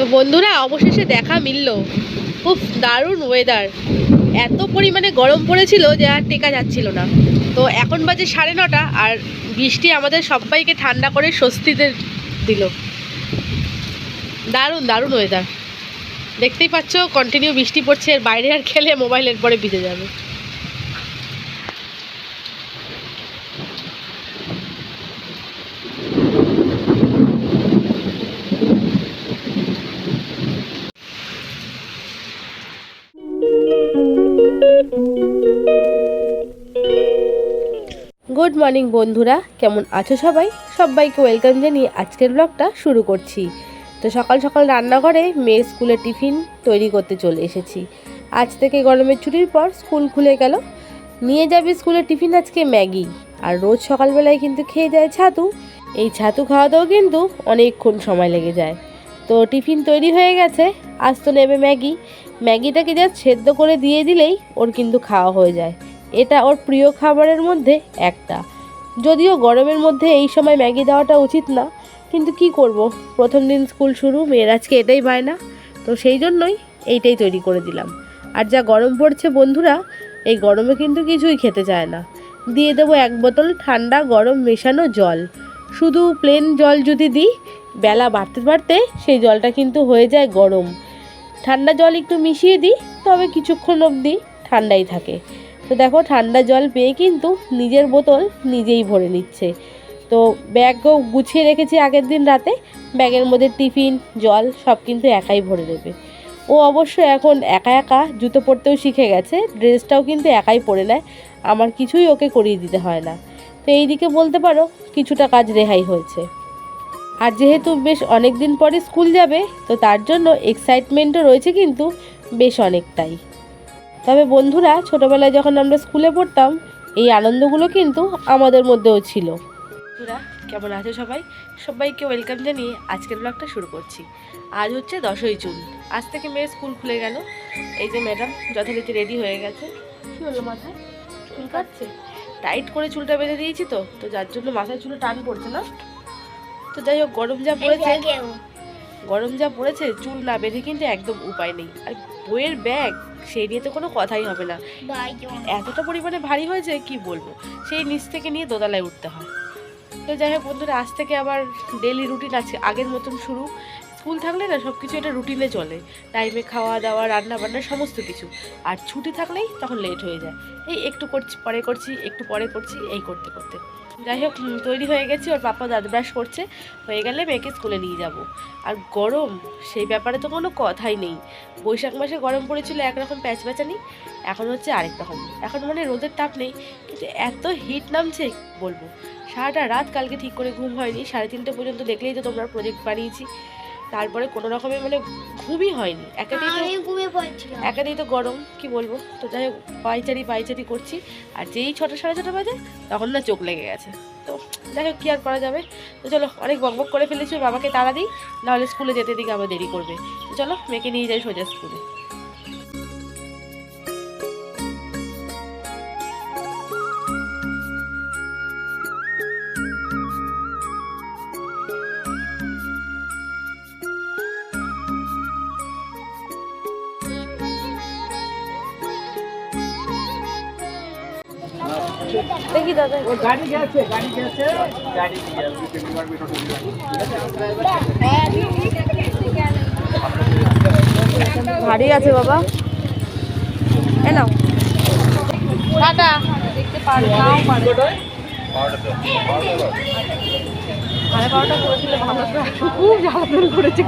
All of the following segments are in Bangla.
তো বন্ধুরা অবশেষে দেখা মিলল। খুব দারুণ ওয়েদার। এত পরিমাণে গরম পড়েছিল যে আর টেকা যাচ্ছিল না। তো এখন বাজে 9:30 আর বৃষ্টি আমাদের সবাইকে ঠান্ডা করে স্বস্তিতে দিল। দারুণ দারুণ ওয়েদার। দেখতেই পাচ্ছ কন্টিনিউ বৃষ্টি পড়ছে, এর বাইরে আর খেলে মোবাইলের পরে ভিজে যাবে। গুড মর্নিং বন্ধুরা, কেমন আছো সবাই? সবাইকে ওয়েলকাম জানিয়ে আজকের ব্লগটা শুরু করছি। তো সকাল সকাল রান্নাঘরে মেয়ের স্কুলের টিফিন তৈরি করতে চলে এসেছি। আজ থেকে গরমের ছুটির পর স্কুল খুলে গেল। নিয়ে যাবে স্কুলের টিফিন আজকে ম্যাগি, আর রোজ সকালবেলায় কিন্তু খেয়ে যায় ছাতু। এই ছাতু খাওয়াতেও কিন্তু অনেকক্ষণ সময় লেগে যায়। তো টিফিন তৈরি হয়ে গেছে, আজ তো নেবে ম্যাগি। ম্যাগিটাকে যা সেদ্ধ করে দিয়ে দিলেই ওর কিন্তু খাওয়া হয়ে যায়। এটা ওর প্রিয় খাবারের মধ্যে একটা। যদিও গরমের মধ্যে এই সময় ম্যাগি দেওয়াটা উচিত না, কিন্তু কি করব, প্রথম দিন স্কুল শুরু, মেয়ের আজকে এটাই বায়না। তো সেই জন্যই এইটাই তৈরি করে দিলাম। আর যা গরম পড়ছে বন্ধুরা, এই গরমে কিন্তু কিছুই খেতে চায় না। দিয়ে দেবো 1 বোতল ঠান্ডা গরম মেশানো জল। শুধু প্লেন জল যদি দিই, বেলা বাড়তে বাড়তে সেই জলটা কিন্তু হয়ে যায় গরম। ঠান্ডা জল একটু মিশিয়ে দিই, তবে কিছুক্ষণ অবধি ঠান্ডাই থাকে। তো দেখো ঠান্ডা জল পেয়ে কিন্তু নিজের বোতল নিজেই ভরে নিচ্ছে। তো ব্যাগও গুছিয়ে রেখেছি আগের দিন রাতে, ব্যাগের মধ্যে টিফিন জল সব কিন্তু একাই ভরে নেবে। ও অবশ্য এখন একা একা জুতো পরতেও শিখে গেছে, ড্রেসটাও কিন্তু একাই পরে নেয়, আমার কিছুই ওকে করিয়ে দিতে হয় না। তো এই দিকে বলতে পারো কিছুটা কাজ রেহাই হয়েছে। আর যেহেতু বেশ অনেক দিন পরে স্কুল যাবে, তো তার জন্য এক্সাইটমেন্টও রয়েছে কিন্তু বেশ অনেকটাই। তবে বন্ধুরা, ছোটোবেলায় যখন আমরা স্কুলে পড়তাম, এই আনন্দগুলো কিন্তু আমাদের মধ্যেও ছিল। বন্ধুরা কেমন আছো সবাই? সবাইকে ওয়েলকাম জানিয়ে আজকের ব্লগটা শুরু করছি। আজ হচ্ছে 10ই জুন। আজ থেকে মেয়ের স্কুল খুলে গেল। এই যে ম্যাডাম যথারীতি রেডি হয়ে গেছে। কী হলো, মাথায় চুল কাটছে? টাইট করে চুলটা বেঁধে দিয়েছি তো, যার জন্য মাথায় চুলে টান পড়ছে না। তো যাই হোক, গরম যা পড়েছে চুল না বেঁধে কিন্তু একদম উপায় নেই। আর বইয়ের ব্যাগ, সেই নিয়ে তো কোনো কথাই হবে না। এতটা পরিমাণে ভারী হয়েছে কি বলবো, সেই নিচ থেকে নিয়ে দোতলায় উঠতে হয়। তো যাই হোক বন্ধুরা, আজ থেকে আবার ডেলি রুটিন আছে আগের মতন শুরু। স্কুল থাকলে না সব কিছু এটা রুটিনে চলে, টাইমে খাওয়া দাওয়া রান্না বান্না সমস্ত কিছু। আর ছুটি থাকলেই তখন লেট হয়ে যায়। এই একটু করছি পরে করছি, একটু পরে করছি, এই করতে করতে যাই হোক তৈরি হয়ে গেছি। ওর পাপা দাঁত ব্রাশ করছে, হয়ে গেলে মেয়েকে স্কুলে নিয়ে যাব। আর গরম, সেই ব্যাপারে তো কোনো কথাই নেই। বৈশাখ মাসে গরম পড়েছিল একরকম প্যাচপ্যাচানি, এখন হচ্ছে আরেক রকম। এখন মানে রোদের তাপ নেই, কিন্তু এত হিট নামছে বলবো। সারাটা রাত কালকে ঠিক করে ঘুম হয়নি, 3:30 পর্যন্ত দেখলেই তো তোমরা প্রজেক্ট বানিয়েছি। তারপরে কোনো রকমে মানে ঘুমই হয়নি, একাতেই তো গরম কি বলবো। তো যাই হোক পাইচারি করছি। আর যেই 6টা 6:30 বাজে তখন না চোখ লেগে গেছে। তো যাই হোক কী আর করা যাবে। তো চলো, অনেক বকবক করে ফেলেছি, বাবাকে তাড়া দিই, নাহলে স্কুলে যেতে দিকে আবার দেরি করবে। তো চলো মেয়েকে নিয়ে যাই সোজা স্কুলে। দেখি দাদা, ভারী আছে বাবা, এ নাও টাটা। দেখতে পারো নাও পারো। 12:30 করেছিল ভালো, খুব জ্বালাতন করেছি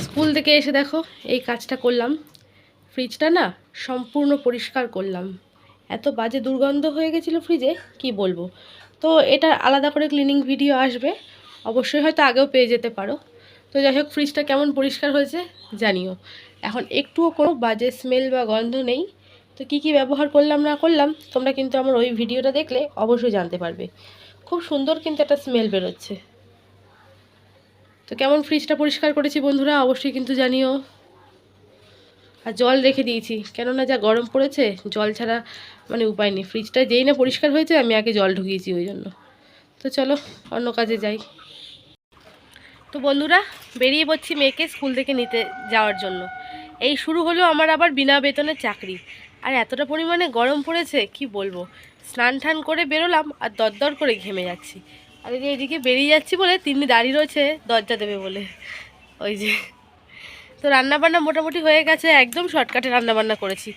স্কুল থেকে এসে দেখো এই কাজটা করলাম। ফ্রিজটা না সম্পূর্ণ পরিষ্কার করলাম। এত বাজে দুর্গন্ধ হয়ে গেছিলো ফ্রিজে কি বলবো। তো এটা আলাদা করে ক্লিনিং ভিডিও আসবে, অবশ্যই হয়তো আগেও পেয়ে যেতে পারো। তো যাই হোক ফ্রিজটা কেমন পরিষ্কার হয়েছে জানিও। এখন একটুও কোনো বাজে স্মেল বা গন্ধ নেই। তো কি ব্যবহার করলাম না করলাম তোমরা কিন্তু আমার ওই ভিডিওটা দেখলে অবশ্যই জানতে পারবে। খুব সুন্দর কিন্তু একটা স্মেল বেরোচ্ছে। তো কেমন ফ্রিজটা পরিষ্কার করেছি বন্ধুরা অবশ্যই কিন্তু জানিও। আর জল রেখে দিয়েছি, কেননা যা গরম পড়েছে জল ছাড়া মানে উপায় নেই। ফ্রিজটা যেই না পরিষ্কার হয়েছে আমি আগে জল ঢুকিয়েছি ওই জন্য। তো চলো অন্য কাজে যাই। তো বন্ধুরা, বেরিয়ে পড়ছি মেয়েকে স্কুল থেকে নিতে যাওয়ার জন্য। এই শুরু হলো আমার আবার বিনা বেতনের চাকরি। আর এতটা পরিমাণে গরম পড়েছে কি বলবো। স্নান টান করে বেরোলাম আর দরদর করে ঘেমে যাচ্ছি। আর এই যে এদিকে বেরিয়ে যাচ্ছি বলে তিনি দাঁড়িয়ে রয়েছে দরজা দেবে বলে। ওই যে, তো রান্নাবান্না মোটামুটি হয়ে গেছে, একদম শর্টকাটে রান্নাবান্না করেছি।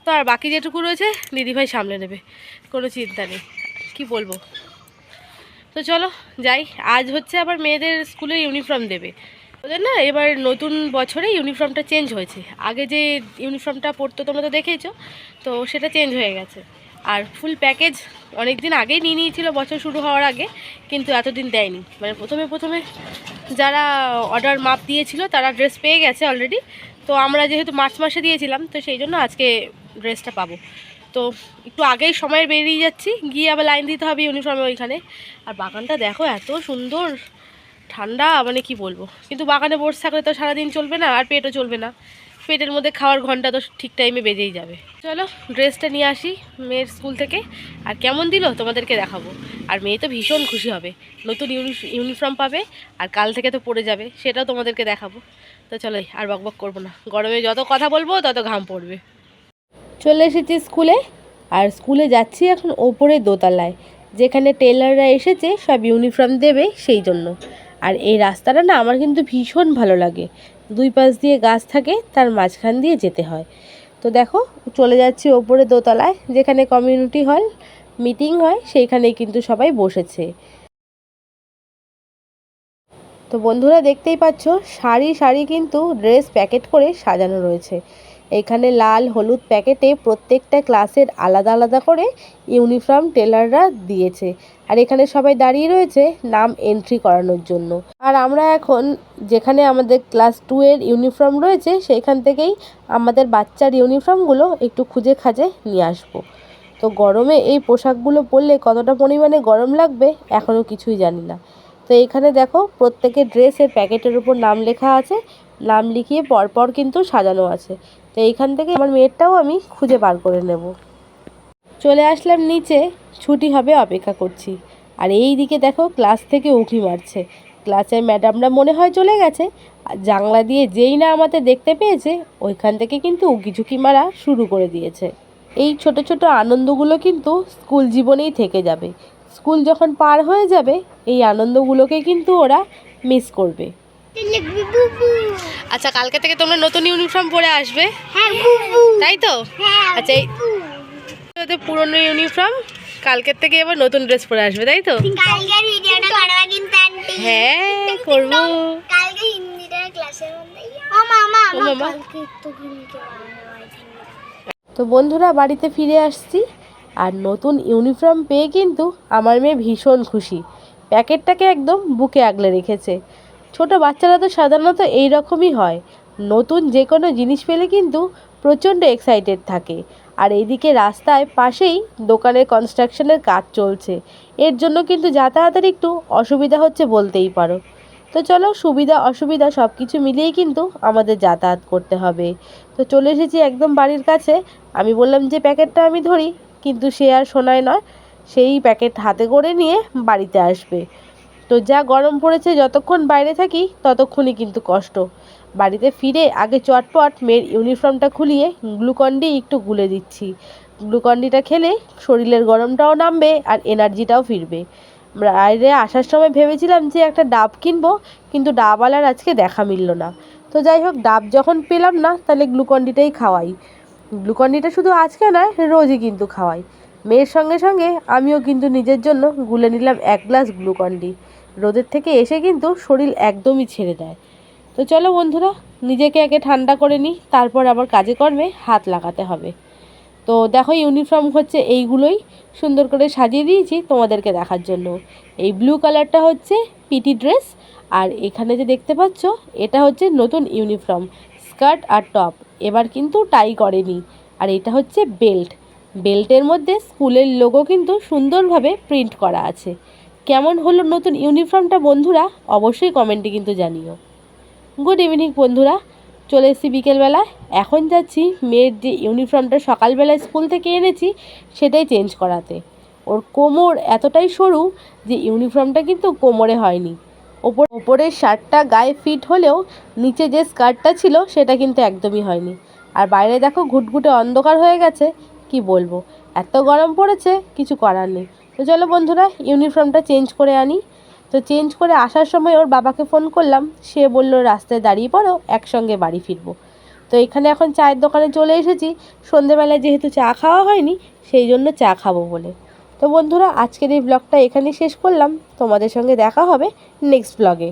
তো আর বাকি যেটুকু রয়েছে দিদিভাই সামলে নেবে, কোনো চিন্তা নেই। কি বলবো। তো চলো যাই। আজ হচ্ছে আবার মেয়েদের স্কুলে ইউনিফর্ম দেবে ওদের না। এবার নতুন বছরে ইউনিফর্মটা চেঞ্জ হয়েছে। আগে যে ইউনিফর্মটা পরতো তোমরা তো দেখেইছো, তো সেটা চেঞ্জ হয়ে গেছে। আর ফুল প্যাকেজ অনেক দিন আগেই নিয়ে নিয়েছিল বছর শুরু হওয়ার আগে, কিন্তু এতদিন দেয়নি। মানে প্রথমে যারা অর্ডার মাপ দিয়েছিল তারা ড্রেস পেয়ে গেছে অলরেডি। তো আমরা যেহেতু মার্চ মাসে দিয়েছিলাম, তো সেই জন্য আজকে ড্রেসটা পাবো। তো একটু আগেই সময় বেরিয়ে যাচ্ছি, গিয়ে আবার লাইন দিতে হবে ইউনিফর্মে ওইখানে। আর বাগানটা দেখো এত সুন্দর, ঠান্ডা, মানে কি বলবো। কিন্তু বাগানে বসে থাকলে তো সারাদিন চলবে না, আর পেটও চলবে না। পেটের মধ্যে খাওয়ার ঘন্টা তো ঠিক টাইমে বেজেই যাবে। চলো ড্রেসটা নিয়ে আসি মেয়ের স্কুল থেকে, আর কেমন দিল তোমাদেরকে দেখাবো। আর মেয়ে তো ভীষণ খুশি হবে, নতুন ইউনিফর্ম পাবে, আর কাল থেকে তো পরে যাবে, সেটাও তোমাদেরকে দেখাবো। তো চলো আর বকবক করবো না, গরমে যত কথা বলবো তত ঘাম পড়বে। চলে এসেছি স্কুলে, আর স্কুলে যাচ্ছি এখন ওপরে দোতলায়, যেখানে টেলাররা এসেছে সব ইউনিফর্ম দেবে সেই জন্য। আর এই রাস্তাটা না আমার কিন্তু ভীষণ ভালো লাগে, দুই পাশ দিয়ে গাছ থাকে, তার মাঝখান দিয়ে যেতে হয়। তো দেখো চলে যাচ্ছি ওপরে দোতলায়, যেখানে কমিউনিটি হল মিটিং হয় সেইখানেই কিন্তু সবাই বসেছে। তো বন্ধুরা দেখতেই পাচ্ছ সারি সারি কিন্তু ড্রেস প্যাকেট করে সাজানো রয়েছে। এখানে লাল হলুদ প্যাকেটে প্রত্যেকটা ক্লাসের আলাদা আলাদা করে ইউনিফর্ম টেলাররা দিয়েছে। আর এখানে সবাই দাঁড়িয়ে রয়েছে নাম এন্ট্রি করানোর জন্য। আর আমরা এখন যেখানে আমাদের ক্লাস 2 এর ইউনিফর্ম রয়েছে সেইখান থেকেই আমাদের বাচ্চার ইউনিফর্মগুলো একটু খুঁজে খাজে নিয়ে আসবো। তো গরমে এই পোশাকগুলো পরলে কতটা পরিমাণে গরম লাগবে এখনও কিছুই জানি না। তো এখানে দেখো প্রত্যেকের ড্রেসের প্যাকেটের উপর নাম লেখা আছে, নাম লিখিয়ে পরপর কিন্তু সাজানো আছে। তো এইখান থেকে আমার মেয়েরটাও আমি খুঁজে বার করে নেব। চলে আসলাম নিচে, ছুটি হবে অপেক্ষা করছি। আর এই দিকে দেখো ক্লাস থেকে উঁকি মারছে। ক্লাসের ম্যাডামরা মনে হয় চলে গেছে, আর জানলা দিয়ে যেই না আমাদের দেখতে পেয়েছে ওইখান থেকে কিন্তু উঁকি ঝুঁকি মারা শুরু করে দিয়েছে। এই ছোট ছোট আনন্দগুলো কিন্তু স্কুল জীবনেই থেকে যাবে। স্কুল যখন পার হয়ে যাবে এই আনন্দগুলোকে কিন্তু ওরা মিস করবে। আচ্ছা, কালকে থেকে তোমরা নতুন ইউনিফর্ম পরে আসবে, তাই তো? আচ্ছা, এই পুরনো ইউনিফর্ম কালকের থেকে এবার নতুন ড্রেস পরে আসবে, তাই তো? হ্যাঁ করবো। তো বন্ধুরা বাড়িতে ফিরে আসছি, আর নতুন ইউনিফর্ম পেয়ে কিন্তু আমার মেয়ে ভীষণ খুশি। প্যাকেটটাকে একদম বুকে আগলে রেখেছে। ছোট বাচ্চারা তো সাধারণত এই রকমই হয়, নতুন যে কোনো জিনিস পেলে কিন্তু প্রচণ্ড এক্সাইটেড থাকে। আর এইদিকে রাস্তায় পাশেই দোকানের কনস্ট্রাকশনের কাজ চলছে, এর জন্য কিন্তু যাতায়াতের একটু অসুবিধা হচ্ছে বলতেই পারো। তো চলো সুবিধা অসুবিধা সব কিছু মিলিয়েই কিন্তু আমাদের যাতায়াত করতে হবে। তো চলে এসেছি একদম বাড়ির কাছে। আমি বললাম যে প্যাকেটটা আমি ধরি, কিন্তু সে আর শোনায় নয়, সেই প্যাকেট হাতে করে নিয়ে বাড়িতে আসবে। তো যা গরম পড়েছে, যতক্ষণ বাইরে থাকি ততক্ষণই কিন্তু কষ্ট। বাড়িতে ফিরে আগে চটপট মেয়ের ইউনিফর্মটা খুলিয়ে গ্লুকন্ডি একটু গুলে দিচ্ছি। গ্লুকন্ডিটা খেলে শরীরের গরমটাও নামবে আর এনার্জিটাও ফিরবে। বাইরে আসার সময় ভেবেছিলাম যে একটা ডাব কিনবো, কিন্তু ডাবওয়ালার আজকে দেখা মিলল না। তো যাই হোক, ডাব যখন পেলাম না তাহলে গ্লুকন্ডিটাই খাওয়াই। গ্লুকন্ডিটা শুধু আজকে নয়, রোজই কিন্তু খাওয়াই। মেয়ের সঙ্গে সঙ্গে আমিও কিন্তু নিজের জন্য গুলে নিলাম 1 গ্লাস গ্লুকন্ডি। রোদের থেকে এসে কিন্তু শরীর একদমই ছেড়ে দেয়। তো চলো বন্ধুরা, নিজেকে আগে ঠান্ডা করে নিই, তারপর আবার কাজে কর্মে হাত লাগাতে হবে। তো দেখো ইউনিফর্ম হচ্ছে এইগুলোই, সুন্দর করে সাজিয়ে দিয়েছি তোমাদেরকে দেখার জন্য। এই ব্লু কালারটা হচ্ছে পিটি ড্রেস, আর এখানে যে দেখতে পাচ্ছ এটা হচ্ছে নতুন ইউনিফর্ম, স্কার্ট আর টপ। এবার কিন্তু টাই করেনি। আর এটা হচ্ছে বেল্ট, বেল্টের মধ্যে স্কুলের লোগো কিন্তু সুন্দরভাবে প্রিন্ট করা আছে। কেমন হলো নতুন ইউনিফর্মটা বন্ধুরা অবশ্যই কমেন্টে কিন্তু জানিও। গুড ইভিনিং বন্ধুরা, চলে এসেছি বিকেলবেলায়। এখন যাচ্ছি মেয়ের যে ইউনিফর্মটা সকালবেলায় স্কুল থেকে এনেছি সেটাই চেঞ্জ করাতে। ওর কোমর এতটাই সরু যে ইউনিফর্মটা কিন্তু কোমরে হয়নি। ও ওপরের শার্টটা গায়ে ফিট হলেও নিচে যে স্কার্টটা ছিল সেটা কিন্তু একদমই হয়নি। আর বাইরে দেখো ঘুটঘুটে অন্ধকার হয়ে গেছে, কি বলবো, এত গরম পড়েছে, কিছু করার নেই। তো চলো বন্ধুরা ইউনিফর্মটা চেঞ্জ করে আনি। তো চেঞ্জ করে আসার সময় ওর বাবাকে ফোন করলাম, সে বলল রাস্তায় দাঁড়িয়ে পড়ো, একসঙ্গে বাড়ি ফিরবো। তো এখানে এখন চায়ের দোকানে চলে এসেছি, সন্ধেবেলায় যেহেতু চা খাওয়া হয়নি সেই জন্য চা খাবো বলে। তো বন্ধুরা আজকের এই ব্লগটা এখানেই শেষ করলাম, তোমাদের সঙ্গে দেখা হবে নেক্সট ব্লগে।